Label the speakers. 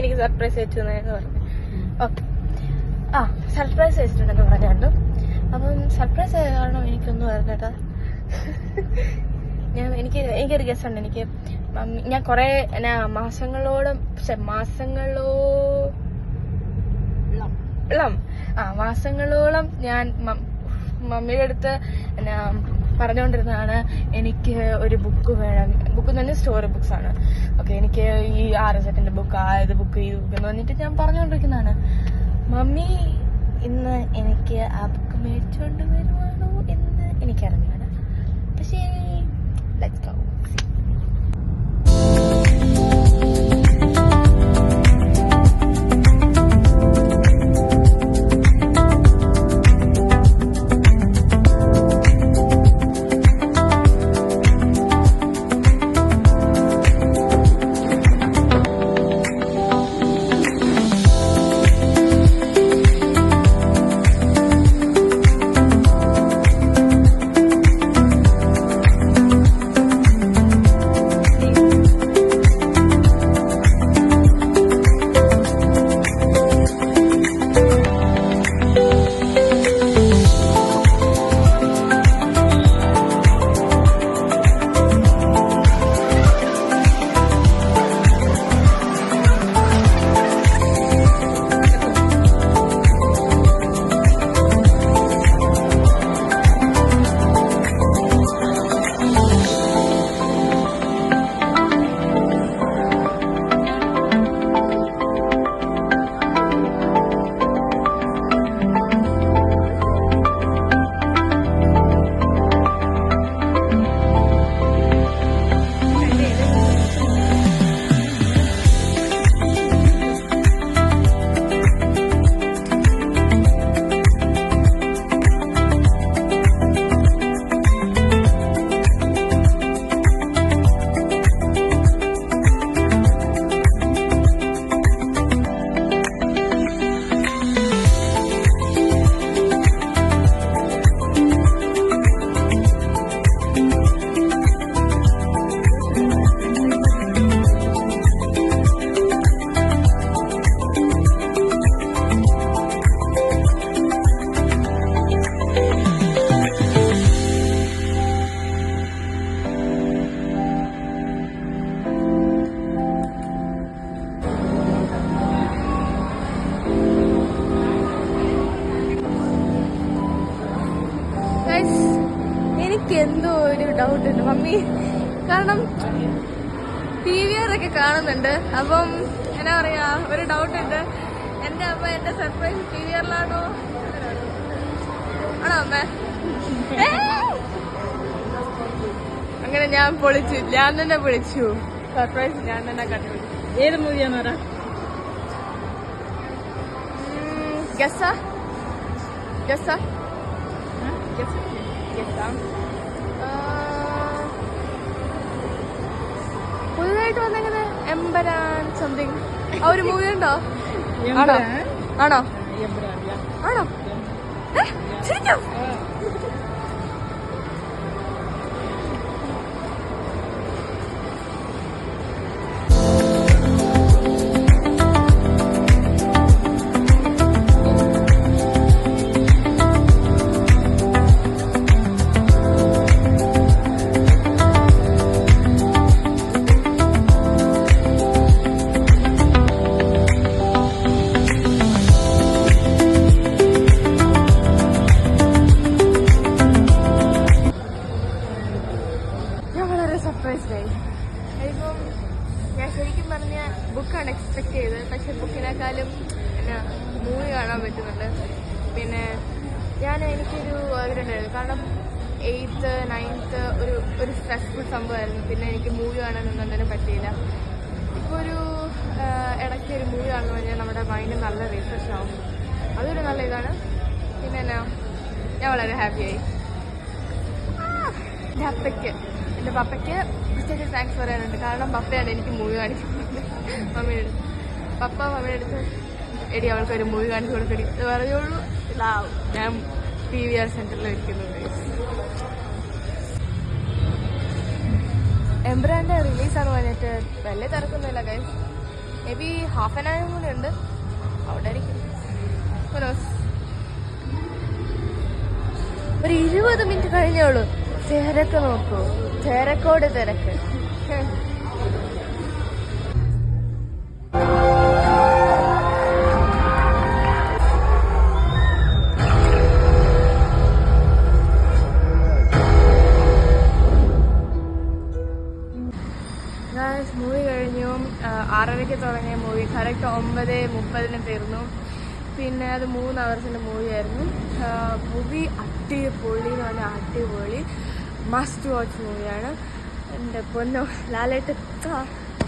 Speaker 1: എനിക്ക് സർപ്രൈസ് വെച്ചെന്ന് പറഞ്ഞു. ഓക്കെ, സർപ്രൈസ് വെച്ചിട്ടുണ്ടെന്ന് പറഞ്ഞാലും അപ്പം സർപ്രൈസ് ആയ കാരണം എനിക്കൊന്നും അറിഞ്ഞേട്ടാ. എനിക്കൊരു ഗസ്സുണ്ട്. എനിക്ക് ഞാൻ കുറെ മാസങ്ങളോളം ഞാൻ മമ്മിയുടെ അടുത്ത് പറഞ്ഞുകൊണ്ടിരുന്നതാണ് എനിക്ക് ഒരു ബുക്ക് വേണം. ബുക്ക് തന്നെ സ്റ്റോറി ബുക്സ് ആണ്. ഓക്കെ, എനിക്ക് ഈ RSETന്റെ ബുക്ക്, ഇത് ബുക്ക് എന്ന് പറഞ്ഞിട്ട് ഞാൻ പറഞ്ഞുകൊണ്ടിരിക്കുന്നതാണ്. മമ്മി ഇന്ന് എനിക്ക് ആ ബുക്ക് മേടിച്ചുകൊണ്ട് വരുവാണോ എന്ന് എനിക്കറിഞ്ഞാണ്. പക്ഷേ ലെറ്റ്സ് ഗോ. എനിക്ക് എന്തോ ഒരു ഡൗട്ട് ഉണ്ട് മമ്മി, കാരണം PVR ഒക്കെ കാണുന്നുണ്ട്. അപ്പം എന്നാ പറയാ, ഒരു ഡൗട്ട് ഉണ്ട്. എന്റെ സർപ്രൈസ് PVRലാണോ ആണോ അമ്മ? അങ്ങനെ ഞാൻ തന്നെ പൊളിച്ചു. സർപ്രൈസ് ഞാൻ തന്നെ കണ്ടുപിടിച്ചു.
Speaker 2: ഏത് മൂവിയാന്ന് പറ.
Speaker 1: ഗസ്സാ പുതുതായിട്ട് വന്നെങ്ങനെ എമ്പരാൻ സംതിങ് ആ ഒരു മൂവി ഉണ്ടോ? ആണോ ആണോ ശരിക്കും? ഇപ്പം ഞാൻ ശരിക്കും പറഞ്ഞ ബുക്കാണ് എക്സ്പെക്ട് ചെയ്തത്. പക്ഷെ ബുക്കിനേക്കാളും എന്നാ മൂവി കാണാൻ പറ്റുന്നുണ്ട്. പിന്നെ എനിക്കൊരു ആഗ്രഹം ഉണ്ടായിരുന്നു, കാരണം 8th 9th ഒരു സ്ട്രെസ്ഫുൾ സംഭവമായിരുന്നു. പിന്നെ എനിക്ക് മൂവി കാണാനൊന്നും തന്നെ പറ്റിയില്ല. ഇപ്പോൾ ഇടയ്ക്ക് ഒരു മൂവി കാണുന്നു കഴിഞ്ഞാൽ നമ്മുടെ മൈൻഡ് നല്ല റീഫ്രഷ് ആവും. അതൊരു നല്ല ഇതാണ്. പിന്നെ ഞാൻ വളരെ ഹാപ്പിയായി. എൻ്റെ പപ്പയ്ക്ക് പ്രത്യേകിച്ച് താങ്ക്സ് പറയാനുണ്ട്. കാരണം പപ്പയാണ് എനിക്ക് മൂവി കാണിക്കുന്നത്. മമ്മിയുടെ അടുത്ത് എടി അവൾക്കൊരു മൂവി കാണിച്ചു കൊടുക്കടി എന്ന് പറയുള്ളൂ. ഇതാവും ഞാൻ PVR സെന്ററിൽ ഇരിക്കുന്നത്. എംബ്രാൻ്റെ റിലീസാണ് പറഞ്ഞിട്ട് വലിയ തിരക്കൊന്നുമില്ല guys. May be half an hour കൂടെ ഉണ്ട് അവിടെ ആയിരിക്കും. ഒരു 20 മിനിറ്റ് കഴിഞ്ഞോളൂ. തിരക്ക് നോക്കൂ, തിരക്കോട് തിരക്ക്. മൂവി കഴിഞ്ഞു. 6:30 തുടങ്ങിയ മൂവി കറക്റ്റ് 9:30 തീർന്നു. പിന്നെ അത് 3 hours മൂവി ആയിരുന്നു. മൂവി അടിപൊളി എന്ന് പറഞ്ഞാൽ അടിപൊളി മസ്റ്റ് വാച്ച് മൂവിയാണ്. എൻ്റെ പൊന്നോ ലാലേട്ട